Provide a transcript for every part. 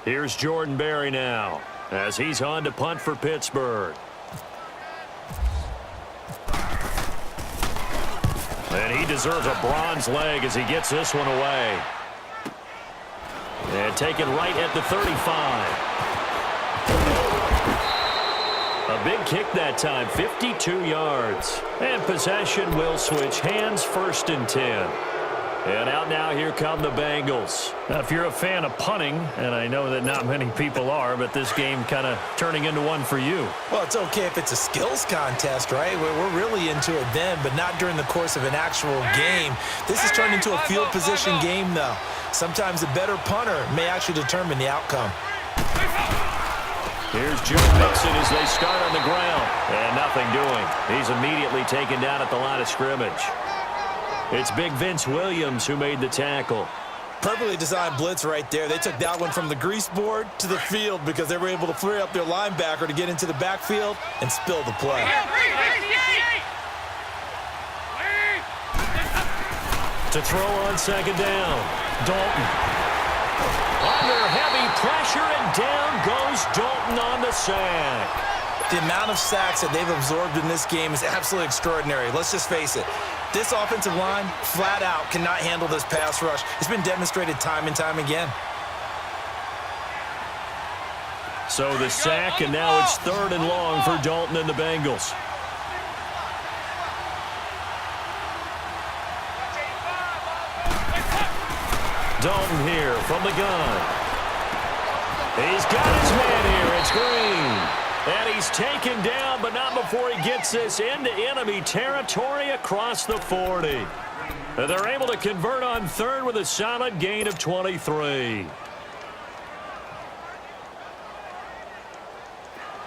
Here's Jordan Berry now as he's on to punt for Pittsburgh. And he deserves a bronze leg as he gets this one away. And taken right at the 35. A big kick that time, 52 yards. And possession will switch hands, 1st and 10. And out now, here come the Bengals. Now, if you're a fan of punting, and I know that not many people are, but this game kind of turning into one for you. Well, it's okay if it's a skills contest, right? We're really into it then, but not during the course of an actual game. This has turned into a field position game, though. Sometimes a better punter may actually determine the outcome. Here's Joe Mixon as they start on the ground. And nothing doing. He's immediately taken down at the line of scrimmage. It's Big Vince Williams who made the tackle. Perfectly designed blitz right there. They took that one from the grease board to the field because they were able to free up their linebacker to get into the backfield and spill the play. To throw on 2nd down. Dalton. Under heavy pressure, and down goes Dalton on the sack. The amount of sacks that they've absorbed in this game is absolutely extraordinary. Let's just face it. This offensive line, flat out, cannot handle this pass rush. It's been demonstrated time and time again. So the sack, and now it's 3rd and long for Dalton and the Bengals. Dalton here from the gun. He's got his man here. It's Green. And he's taken down, but not before he gets this into enemy territory across the 40. They're able to convert on 3rd with a solid gain of 23.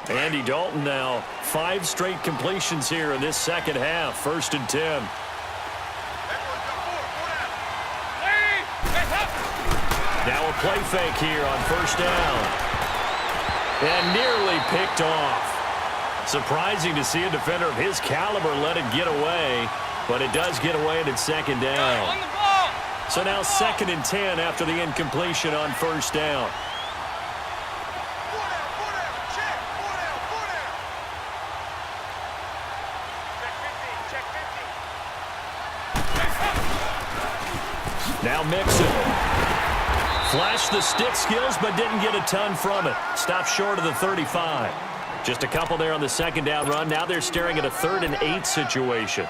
Andy Dalton now 5 straight completions here in this second half. 1st and 10. Now a play fake here on 1st down. And nearly picked off. Surprising to see a defender of his caliber let it get away, but it does get away and it's 2nd down. So now 2nd and 10 after the incompletion on 1st down. Now Mixon. Flashed the stick skills, but didn't get a ton from it. Stopped short of the 35. Just a couple there on the 2nd down run. Now they're staring at a 3rd and 8 situation.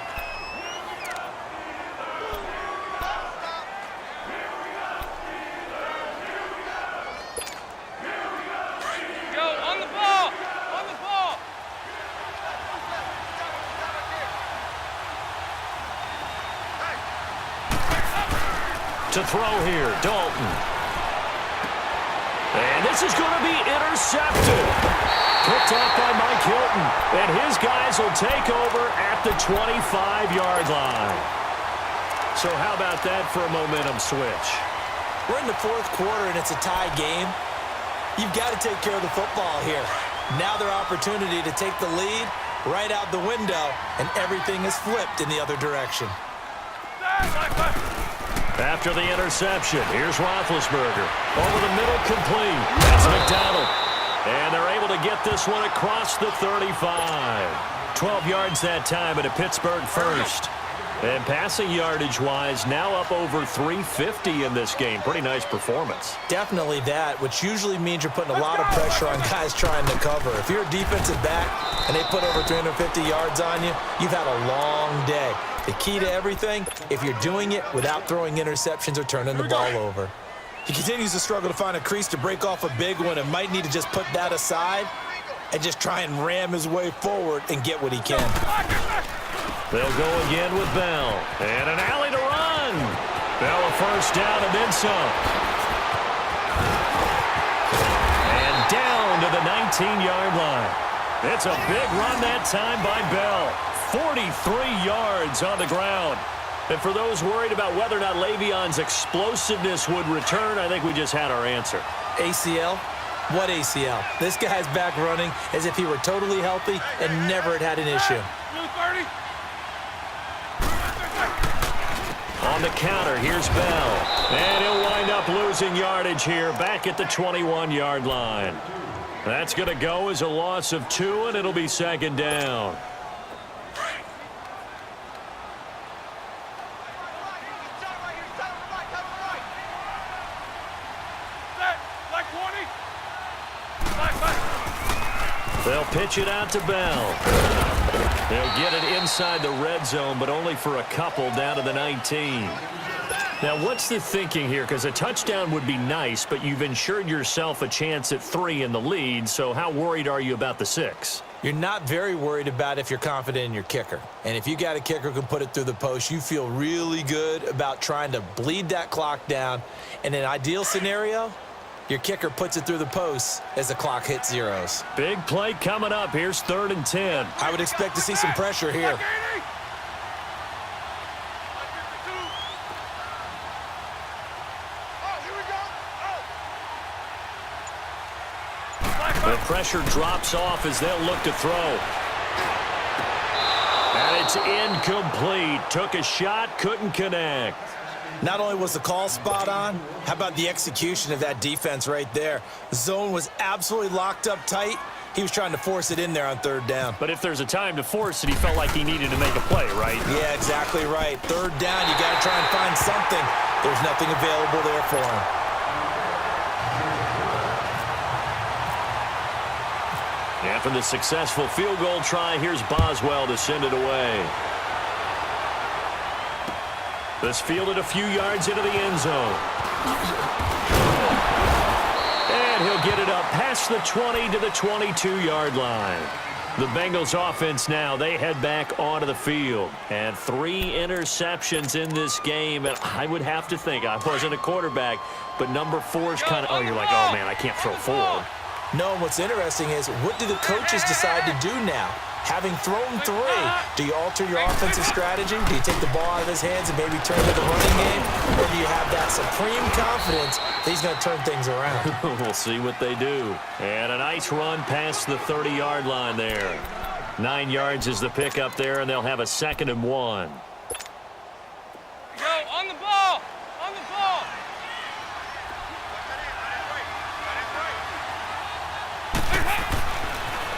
Go, on the ball! On the ball! To throw here, Dalton. And this is going to be intercepted. Picked off by Mike Hilton. And his guys will take over at the 25-yard line. So how about that for a momentum switch? We're in the 4th quarter, and it's a tie game. You've got to take care of the football here. Now their opportunity to take the lead right out the window, and everything is flipped in the other direction. After the interception, here's Roethlisberger. Over the middle, complete. That's McDonald. And they're able to get this one across the 35. 12 yards that time at a Pittsburgh first. And passing yardage-wise, now up over 350 in this game. Pretty nice performance. Definitely that, which usually means you're putting a lot of pressure on guys trying to cover. If you're a defensive back and they put over 350 yards on you, you've had a long day. The key to everything, if you're doing it without throwing interceptions or turning the ball over. He continues to struggle to find a crease to break off a big one and might need to just put that aside and just try and ram his way forward and get what he can. They'll go again with Bell. And an alley to run. Bell a 1st down and then some. And down to the 19-yard line. It's a big run that time by Bell. 43 yards on the ground. And for those worried about whether or not Le'Veon's explosiveness would return, I think we just had our answer. ACL? What ACL? This guy's back running as if he were totally healthy and never had an issue. On the counter, here's Bell. And he'll wind up losing yardage here back at the 21-yard line. That's going to go as a loss of 2, and it'll be second down. They'll pitch it out to Bell. They'll get it inside the red zone, but only for a couple down to the 19. Now, what's the thinking here? Because a touchdown would be nice, but you've ensured yourself a chance at 3 in the lead, so how worried are you about the 6? You're not very worried about if you're confident in your kicker. And if you got a kicker who can put it through the post, you feel really good about trying to bleed that clock down. In an ideal scenario, your kicker puts it through the post as the clock hits zeros. Big play coming up. Here's 3rd and 10. I would expect to see some pressure here. The pressure drops off as they'll look to throw. And it's incomplete. Took a shot, couldn't connect. Not only was the call spot on, how about the execution of that defense right there? The zone was absolutely locked up tight. He was trying to force it in there on 3rd down. But if there's a time to force it, he felt like he needed to make a play, right? Yeah, exactly right. 3rd down, you got to try and find something. There's nothing available there for him. After the successful field goal try, here's Boswell to send it away. This fielded a few yards into the end zone. And he'll get it up past the 20 to the 22-yard line. The Bengals offense now, they head back onto the field. And 3 interceptions in this game. And I would have to think, I wasn't a quarterback, but number 4 is kind of, you're like, oh, man, I can't throw 4. No, what's interesting is, what do the coaches decide to do now? Having thrown 3, do you alter your offensive strategy? Do you take the ball out of his hands and maybe turn to the running game? Or do you have that supreme confidence that he's going to turn things around? We'll see what they do. And a nice run past the 30-yard line there. 9 yards is the pickup there, and they'll have a 2nd and 1. Go, on the ball! On the ball!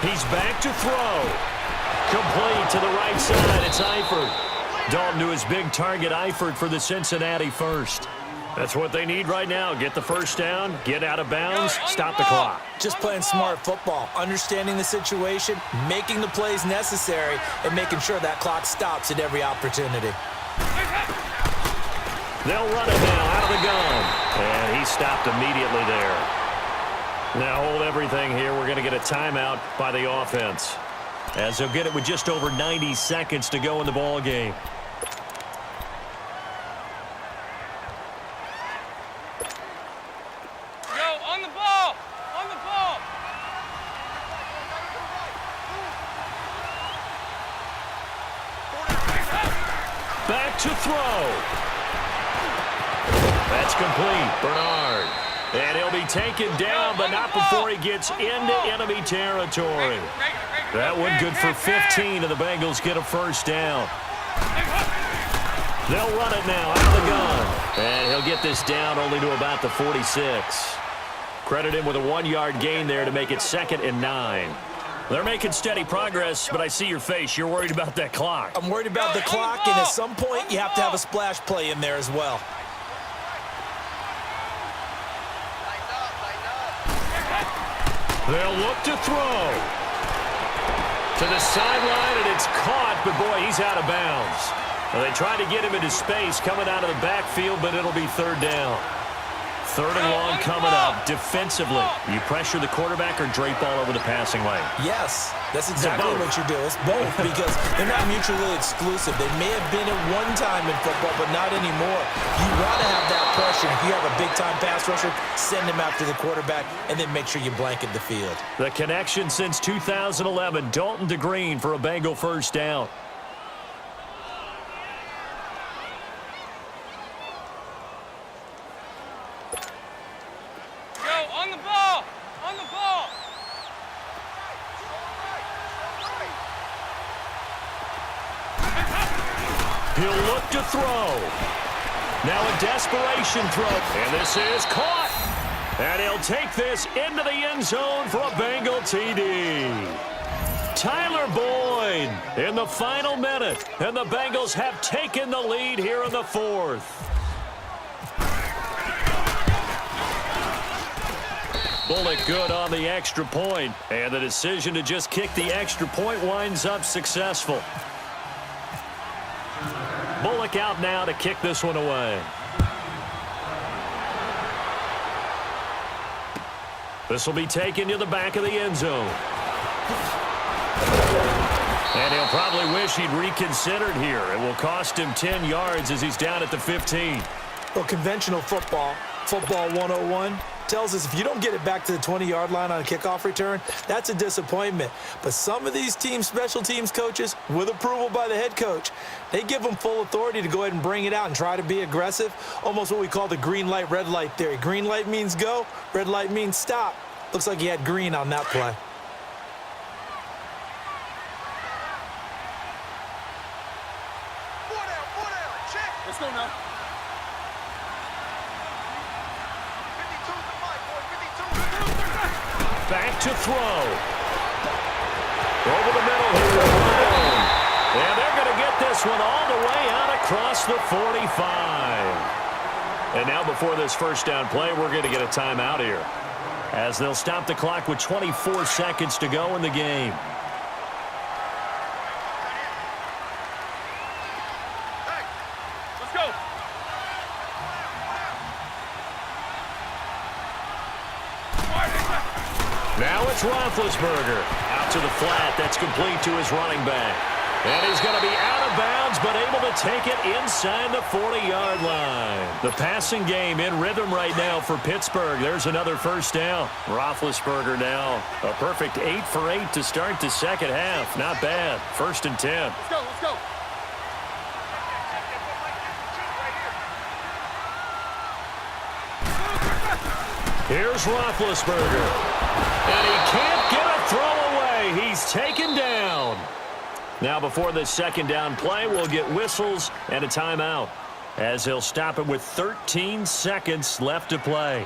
He's back to throw. Complete to the right side. It's Eifert. Dalton to his big target, Eifert, for the Cincinnati first. That's what they need right now. Get the first down, get out of bounds, stop the clock. Just playing smart football, understanding the situation, making the plays necessary, and making sure that clock stops at every opportunity. They'll run it now out of the gun. And he stopped immediately there. Now hold everything here. We're going to get a timeout by the offense, as they'll get it with just over 90 seconds to go in the ball game. Go, on the ball! On the ball! Back to throw. That's complete. Bernard. And he'll be taken down, but not before he gets into enemy territory. That one good for 15, and the Bengals get a first down. They'll run it now out of the gun. And he'll get this down only to about the 46. Credit him with a 1-yard gain there to make it 2nd and 9. They're making steady progress, but I see your face. You're worried about that clock. I'm worried about the clock, and at some point you have to have a splash play in there as well. They'll look to throw. To the sideline, and it's caught, but boy, he's out of bounds. Well, they tried to get him into space coming out of the backfield, but it'll be 3rd down. 3rd and long coming up. Defensively, you pressure the quarterback or drape all over the passing lane? Yes, that's exactly what you do. It's both, because they're not mutually exclusive. They may have been at one time in football, but not anymore. You want to have that pressure. If you have a big-time pass rusher, send him after the quarterback, and then make sure you blanket the field. The connection since 2011, Dalton to Green for a Bengal first down. On the ball! On the ball! He'll look to throw. Now a desperation throw, and this is caught. And he'll take this into the end zone for a Bengal TD. Tyler Boyd in the final minute, and the Bengals have taken the lead here in the fourth. Bullock good on the extra point, and the decision to just kick the extra point winds up successful. Bullock out now to kick this one away. This will be taken to the back of the end zone. And he'll probably wish he'd reconsidered here. It will cost him 10 yards as he's down at the 15. Well, conventional football 101, tells us if you don't get it back to the 20-yard line on a kickoff return, that's a disappointment. But some of these team special teams coaches, with approval by the head coach, they give them full authority to go ahead and bring it out and try to be aggressive, almost what we call the green light, red light theory. Green light means go, red light means stop. Looks like he had green on that play. Let's go now. Back to throw. Over the middle here. And they're going to get this one all the way out across the 45. And now before this first down play, we're going to get a timeout here, as they'll stop the clock with 24 seconds to go in the game. Hey, let's go. Now it's Roethlisberger. Out to the flat. That's complete to his running back. And he's going to be out of bounds, but able to take it inside the 40-yard line. The passing game in rhythm right now for Pittsburgh. There's another first down. Roethlisberger now a perfect 8 for 8 to start the second half. Not bad. 1st and 10. Let's go, let's go. Here's Roethlisberger. And he can't get a throw away. He's taken down. Now before this second down play, we'll get whistles and a timeout, as he'll stop it with 13 seconds left to play.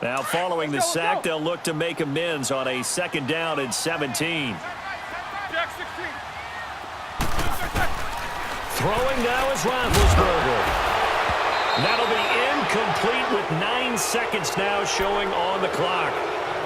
Now following the sack, they'll look to make amends on a second down and 17. Jack 16. Throwing now is Roethlisberger. That'll be incomplete with 9 seconds now showing on the clock.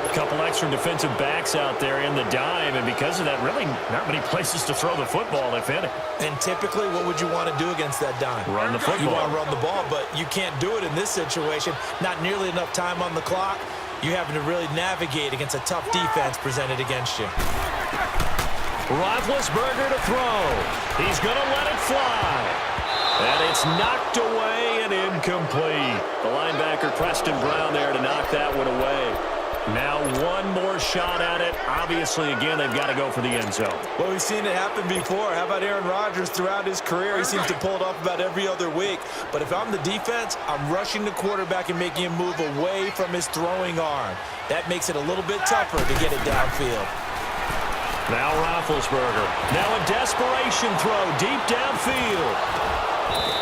A couple extra defensive backs out there in the dime, and because of that, really not many places to throw the football, if any. And typically, what would you want to do against that dime? Run the football. You want to run the ball, but you can't do it in this situation. Not nearly enough time on the clock. You having to really navigate against a tough defense presented against you. Roethlisberger to throw. He's going to let it fly. And it's knocked away and incomplete. The linebacker, Preston Brown, there to knock that one away. Now one more shot at it. Obviously, again, they've got to go for the end zone. Well, we've seen it happen before. How about Aaron Rodgers throughout his career? He seems to pull it off about every other week. But if I'm the defense, I'm rushing the quarterback and making him move away from his throwing arm. That makes it a little bit tougher to get it downfield. Now Roethlisberger. Now a desperation throw deep downfield.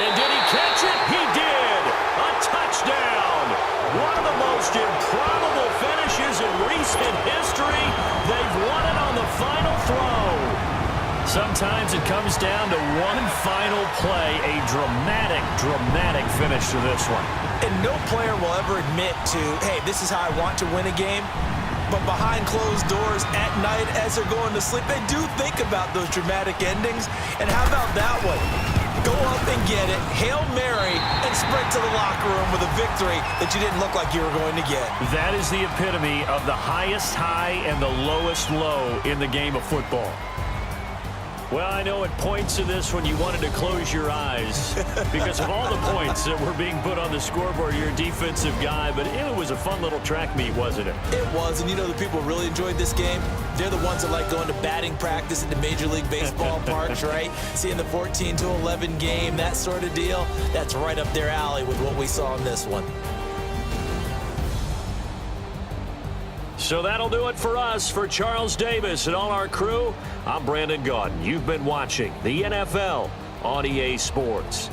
And did he catch it? He did. A touchdown. One of the most improbable finishes in recent history. They've won it on the final throw. Sometimes it comes down to one final play. A dramatic finish to this one. And no player will ever admit to, hey, this is how I want to win a game. But behind closed doors at night as they're going to sleep, they do think about those dramatic endings. And how about that one? Go up and get it, Hail Mary, and sprint to the locker room with a victory that you didn't look like you were going to get. That is the epitome of the highest high and the lowest low in the game of football. Well, I know at points in this one you wanted to close your eyes because of all the points that were being put on the scoreboard. You're a defensive guy, but it was a fun little track meet, wasn't it? It was, and you know the people really enjoyed this game? They're the ones that like going to batting practice at the Major League Baseball parks, right? Seeing the 14-11 game, that sort of deal, that's right up their alley with what we saw in this one. So that'll do it for us. For Charles Davis and all our crew, I'm Brandon Gaudin. You've been watching the NFL on EA Sports.